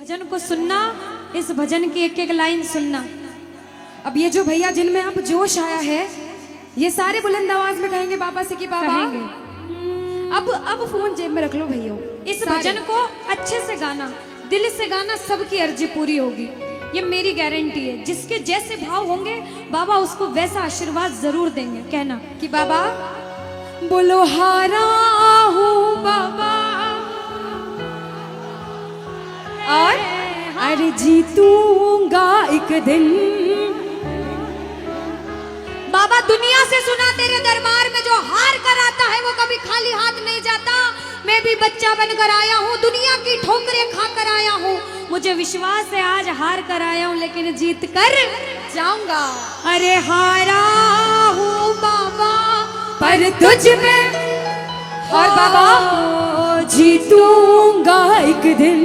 भजन को सुनना, इस भजन की एक एक लाइन सुनना। अब ये जो भैया जिनमें अब जोश आया है, ये सारे बुलंद आवाज में कहेंगे बाबा से कि बाबा अब फोन जेब में रख लो भैया। इस भजन को अच्छे से गाना, दिल से गाना, सबकी अर्जी पूरी होगी, ये मेरी गारंटी है। जिसके जैसे भाव होंगे बाबा उसको वैसा आशीर्वाद जरूर देंगे। कहना कि बाबा बोलो हारा हूँ बाबा और अरे जीतूंगा एक दिन। बाबा दुनिया से सुना तेरे दरबार में जो हार कर आता है वो कभी खाली हाथ नहीं जाता। मैं भी बच्चा बनकर आया हूँ, दुनिया की ठोकरें खा कर आया हूँ। मुझे विश्वास है आज हार कर आया हूँ लेकिन जीत कर जाऊंगा। अरे हारा हूँ बाबा पर तुझ में और बाबा जीतूंगा एक दिन।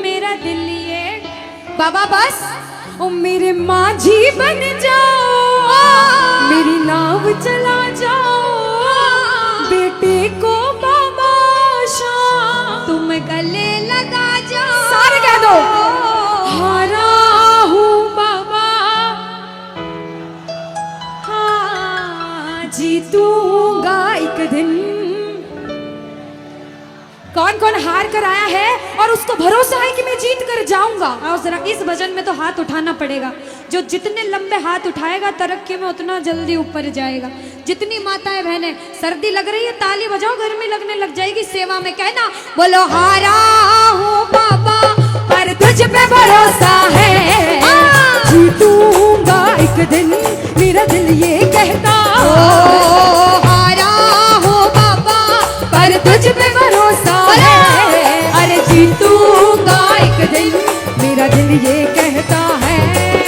मेरा दिल ये बाबा बस ओ मेरे माझी बन जाओ, मेरी नाव चला जाओ, बेटे को बाबा शाम तुम गले लगा जाओ। सारे कह दो हारा हूँ बाबा, हाँ जीतूंगा एक दिन। कौन कौन हार कर आया है और उसको भरोसा है कि मैं जीत कर जाऊंगा? और जरा इस भजन में तो हाथ उठाना पड़ेगा। जो जितने लंबे हाथ उठाएगा तरक्की में उतना जल्दी ऊपर जाएगा। जितनी माताएं बहनें सर्दी लग रही है ताली बजाओ, गर्मी लगने लग जाएगी सेवा में। कहना बोलो हारा हूँ बाबा पर तुझ पे भरोसा है, जीतूंगा एक दिन। मेरा दिल ये कहता हारा हूँ बाबा पर तुझ पे भरोसा है, अरे जीतूंगा एक दिन। मेरा दिल ये कहता है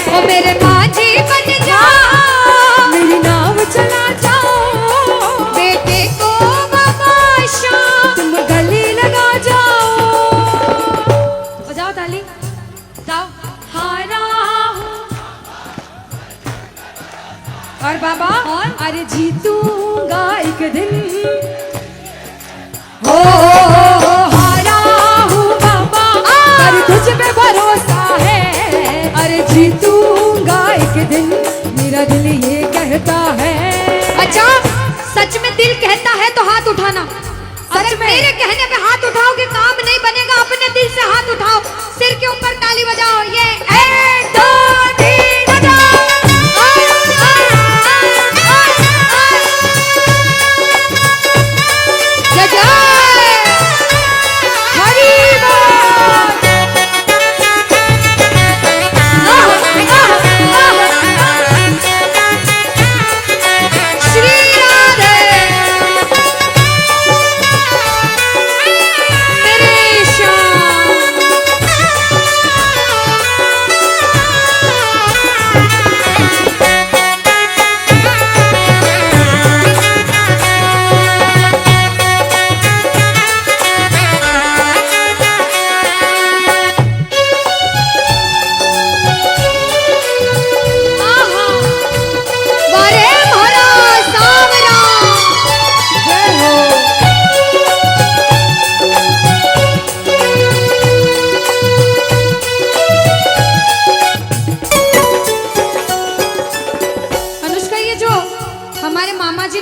ओ मेरे माझी बन जाओ, मेरी नाव चला जाओ, बेटे को बाबा शाम तुम गले लगा जाओ। बजाओ ताली, जाओ हारा और बाबा और अरे जीतूंगा एक दिन। हो हारा हूँ बाबा पर तुझ पे भरोसा है, अरे जीतूंगा एक दिन। मेरा दिल ये कहता है। अच्छा सच में दिल कहता है तो हाथ उठाना। अगर मेरे कहने पे हाथ उठाओगे काम नहीं बनेगा। अपने दिल से हाथ उठाओ, सिर के ऊपर ताली बजाओ। ये 1 2 3 बजाओ।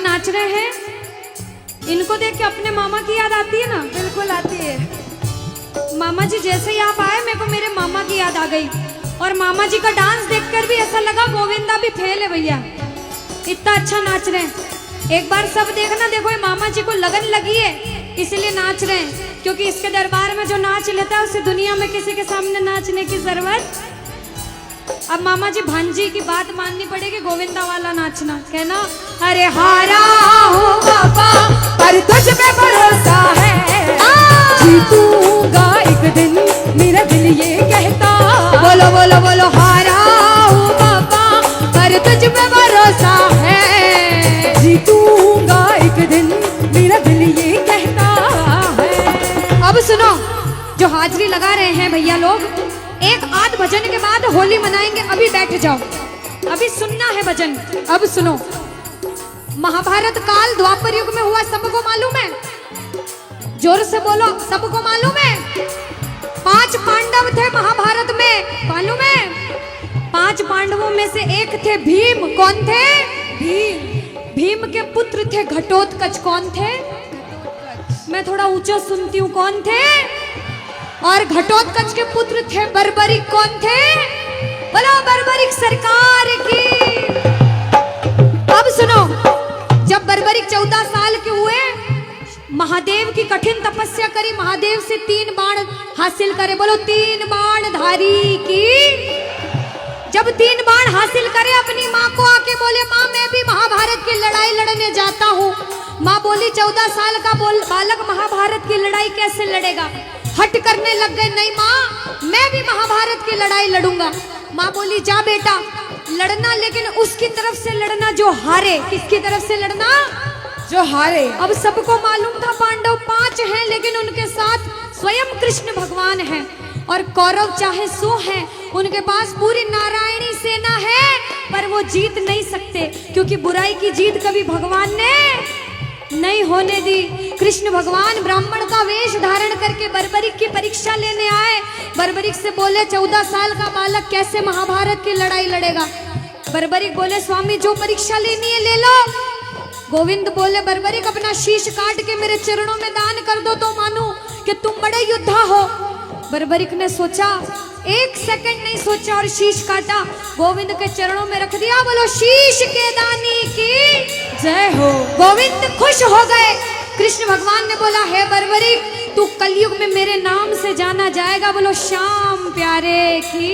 नाच रहे हैं, इनको देख के अपने मामा की याद आती है ना? बिल्कुल आती है। मामा जी जैसे ही आप आए मेरे को मेरे मामा की याद आ गई। और मामा जी का डांस देखकर भी ऐसा लगा गोविंदा भी फेल है भैया, इतना अच्छा नाच रहे हैं। एक बार सब देखना, देखो ये मामा जी को लगन लगी है इसलिए नाच रहे हैं। क्योंकि इसके दरबार में जो नाच लेता है उसे दुनिया में किसी के सामने नाचने की जरूरत। अब मामा जी भांजी की बात माननी पड़ेगी, गोविंदा वाला नाचना। कहना अरे हारा हूँ बाबा पर तुझ पे भरोसा है, जीतूंगा एक दिन। मेरा दिल ये कहता बोलो बोलो बोलो हारा हूँ बाबा पर तुझ पे भरोसा है, जीतूंगा एक दिन। मेरा दिल ये कहता है। अब सुनो, जो हाजिरी लगा रहे हैं भैया लोग, एक आध भजन के बाद होली मनाएंगे। अभी बैठ जाओ, अभी सुनना है भजन। अब सुनो, महाभारत काल द्वापर युग में हुआ, सबको मालूम है? जोर से बोलो, सबको मालूम है? 5 पांडव थे महाभारत में, मालूम है? 5 पांडवों में से एक थे भीम। कौन थे? भीम। भीम के पुत्र थे घटोत्कच। कौन थे? मैं थोड़ा ऊंचा सुनती हूँ। कौन थे? और घटोत्कच के पुत्र थे बर्बरिक। कौन थे? बोलो बर्बरिक सरकार की। अब सुनो, जब बर्बरिक 14 साल के हुए, महादेव की कठिन तपस्या करी, महादेव से 3 बाण हासिल करे। बोलो 3 बाण धारी की। जब 3 बाण हासिल करे, अपनी माँ को आके बोले, माँ मैं भी महाभारत की लड़ाई लड़ने जाता हूँ। माँ बोली 14 साल का बालक महाभारत की लड़ाई कैसे लड़ेगा? हट करने लग गए, नहीं माँ मैं भी महाभारत की लड़ाई लड़ूंगा। माँ बोली जा बेटा लड़ना, लेकिन उसकी तरफ से लड़ना जो हारे। किसकी तरफ से लड़ना? जो हारे। अब सबको मालूम था पांडव 5 हैं, लेकिन उनके साथ स्वयं कृष्ण भगवान हैं। और कौरव चाहे 100 हैं, उनके पास पूरी नारायणी सेना है, पर वो जीत नहीं सकते, क्योंकि बुराई की जीत कभी भगवान ने नहीं होने दी। कृष्ण भगवान ब्राह्मण का वेश धारण करके बर्बरिक की परीक्षा लेने आए। बर्बरिक से बोले 14 साल का बालक कैसे महाभारत की लड़ाई लड़ेगा? बर्बरिक बोले स्वामी जो परीक्षा लेनी है ले लो। गोविंद बोले बर्बरिक अपना शीश काट के मेरे चरणों में दान कर दो तो मानूं कि तुम बड़े योद्धा हो। बर्बरिक ने सोचा, 1 सेकंड नहीं सोचा और शीश काटा, गोविंद के चरणों में रख दिया। बोलो शीश के दानी की जय हो। गोविंद खुश हो गए। कृष्ण भगवान ने बोला हे बर्बरिक तू कलयुग में मेरे नाम से जाना जाएगा। बोलो श्याम प्यारे की।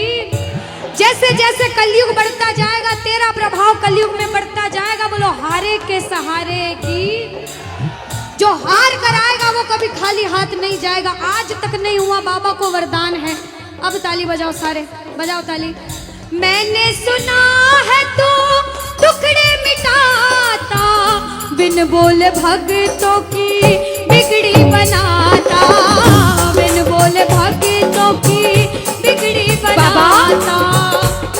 जैसे जैसे कलयुग बढ़ता जाएगा तेरा प्रभाव कलयुग में बढ़ता जाएगा। बोलो हारे के सहारे की। जो हार कर आएगा वो कभी खाली हाथ नहीं जाएगा। आज तक नहीं हुआ, बाबा को वरदान है। अब ताली बजाओ, सारे बजाओ ताली। मैंने सुना है तू टुकड़े मिटाता, बिन बोले भक्तों की बिगड़ी बनाता, बिन बोले भक्तों की बिगड़ी बनाता।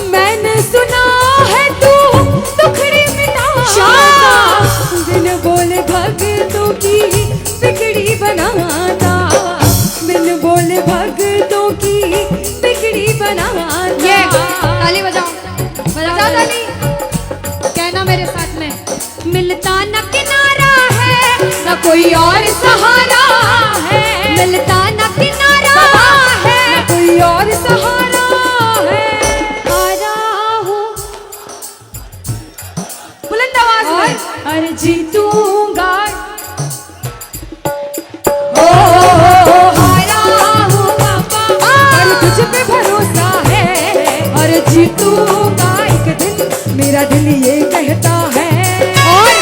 मैंने सुना है तू टुकड़े मिटाता, बिन बोले भक्तों की बिगड़ी बनाता, बिन बोले भक्तों की बिगड़ी बनाता। ये ताली बजाओ, बजाओ ताली। कहना मेरे साथ में, मिलता न किनारा है न कोई और सहारा है, मिलता न किनारा है न कोई और सहारा है। हारा हूँ बुलंद आवाज में, अरे जीतूंगा। तुझ पे भरोसा है और जीतूंगा एक दिन, मेरा दिल ये कहता है। और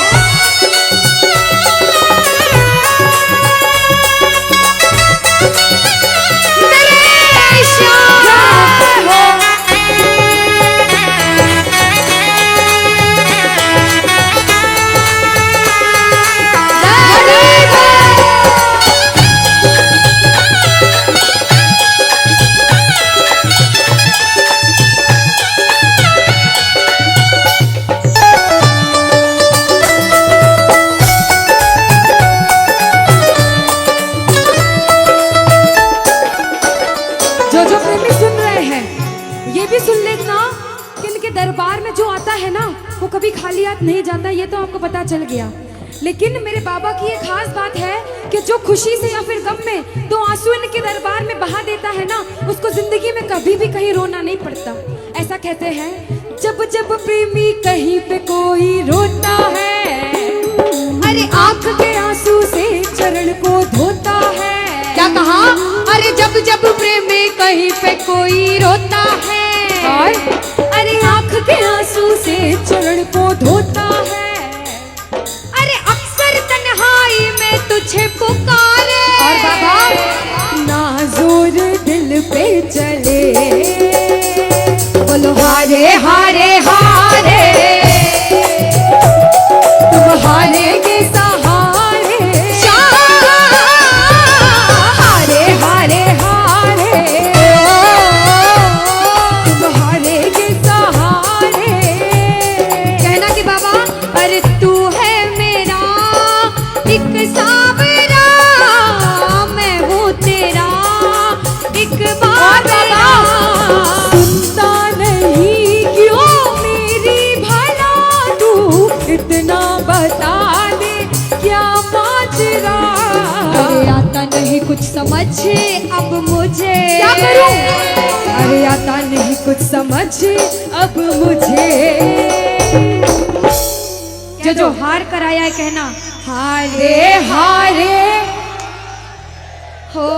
वो कभी खाली हाथ नहीं जाता, ये तो आपको पता चल गया। लेकिन मेरे बाबा की एक खास बात है कि जो खुशी से या फिर गम में 2 आंसू इनके दरबार में बहा देता है ना, उसको जिंदगी में कभी भी कहीं रोना नहीं पड़ता। ऐसा कहते हैं जब जब प्रेमी कहीं पे कोई रोता है, अरे आंख के आंसू से चरण को धोता है। क्या कहा? अरे जब जब प्रेमी कहीं पे कोई रोता है, अरे आंख के आंसू से चरण को धोता है। अरे अक्सर तन्हाई में तुझे पुकारे, और बाबा ना जोर दिल पे चले। बोलो हारे हारे हारे, तुम हारे के सहारे, हारे हारे हारे, तुम हारे के सहारे। कहना कि बाबा अरे तू है मेरा एक सावरा, मैं हूँ तेरा एक अब मुझे क्या करूं? अरे आता नहीं कुछ समझ अब मुझे। जो हार कर आया है कहना हारे हारे हो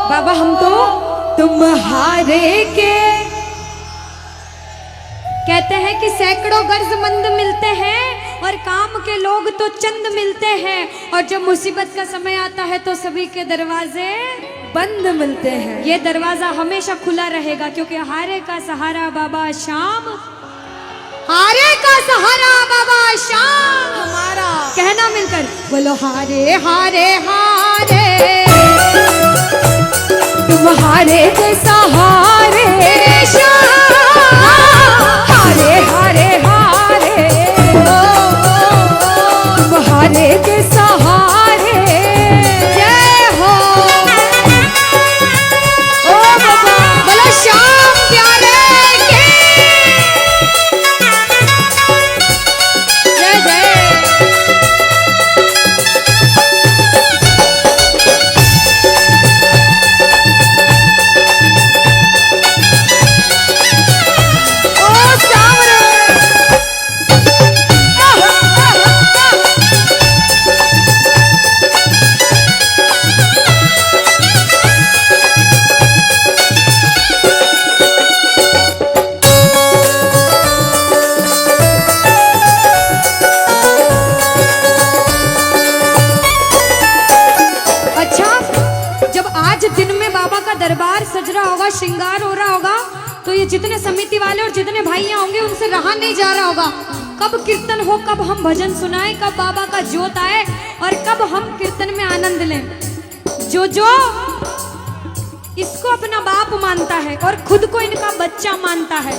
बाबा, हम तो तुम हारे के। कहते हैं कि सैकड़ों गर्जमंद मिलते हैं और काम के लोग तो चंद मिलते हैं, और जब मुसीबत का समय आता है तो सभी के दरवाजे बंद मिलते हैं। ये दरवाजा हमेशा खुला रहेगा, क्योंकि हारे का सहारा बाबा शाम, हारे का सहारा बाबा शाम हमारा। कहना मिलकर बोलो हारे हारे हारे, तुम हारे के सहारे शाम, हारे हारे हारे, तुम हारे के सहारे। जय हो ओ बाबा, बोलो श्याम प्यारे के जय जय। दरबार सज रहा होगा, श्रृंगार हो रहा होगा, तो ये जितने समिति वाले और जितने भाइयां होंगे उनसे रहा नहीं जा रहा होगा। कब कीर्तन हो, कब हम भजन सुनाएं, कब बाबा का जोत आए और कब हम कीर्तन में आनंद लें। जो इसको अपना बाप मानता है और खुद को इनका बच्चा मानता है,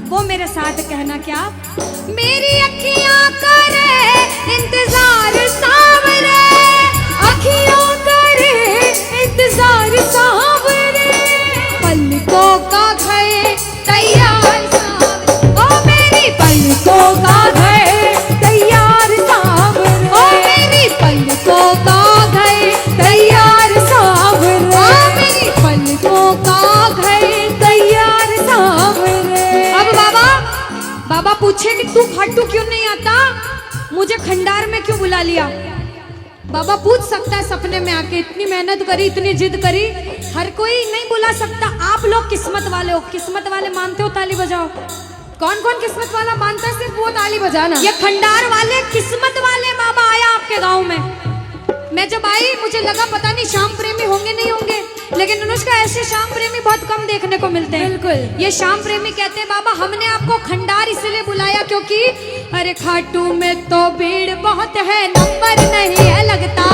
वो मेरे साथ कहना क्या, मेरी अखियां करे इंतजार सांवरे, अखियों करे इंतजार सांवरे, पलकों का घर तैयार सांवरे, ओ मेरी पलकों का घर तैयार सांवरे, ओ मेरी पलकों का घर तैयार सांवरे, ओ मेरी पलकों का घर तैयार सांवरे। अब बाबा पूछे कि तू खाटू क्यों नहीं आता, मुझे खंडार में क्यों बुला लिया। बाबा पूछ सकता है सपने में आके, इतनी मेहनत करी, इतनी जिद करी, हर कोई नहीं बुला सकता। आप लोग किस्मत वाले हो, किस्मत वाले मानते हो, ताली बजाओ। कौन कौन किस्मत वाला मानता है, सिर्फ वो ताली बजाना। ये खंडार वाले किस्मत वाले बाबा आया आपके गांव में। मैं जब आई मुझे लगा पता नहीं श्याम प्रेमी होंगे नहीं होंगे, लेकिन अनुष्का ऐसे श्याम प्रेमी बहुत कम देखने को मिलते हैं। बिल्कुल, ये श्याम प्रेमी कहते हैं बाबा हमने आपको खंडार इसलिए बुलाया क्योंकि अरे खाटू में तो भीड़ बहुत है, नंबर नहीं है लगता,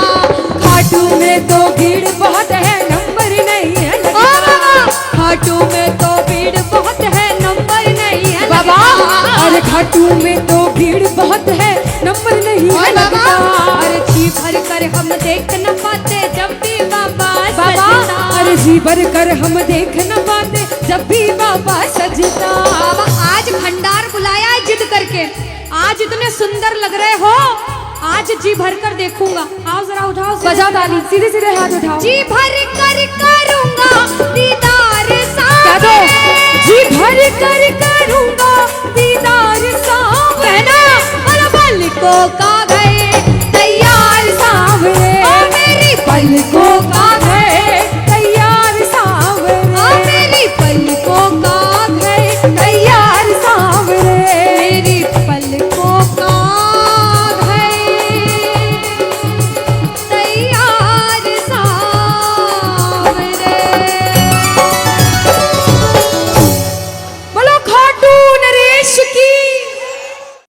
खाटू में तो भीड़ बहुत है, नंबर नहीं है लगता, खाटू में तो भीड़ बहुत है, नंबर नहीं है बाबा, अरे खाटू में तो भीड़ बहुत है, नंबर नहीं है लगता, अरे जी भर कर हम देख न पाते जब भी बाबा सजता, अरे जी भर कर हम देख न पाते जब भी बाबा सजता। बाबा आज भंडार बुलाया है जिद करके, आज इतने सुंदर लग रहे हो, आज जी भर कर देखूंगा। आओ जरा उठाओ, बजाओ ताली, सीधे सीधे हाथ उठाओ। जी भर कर करूंगा दीदार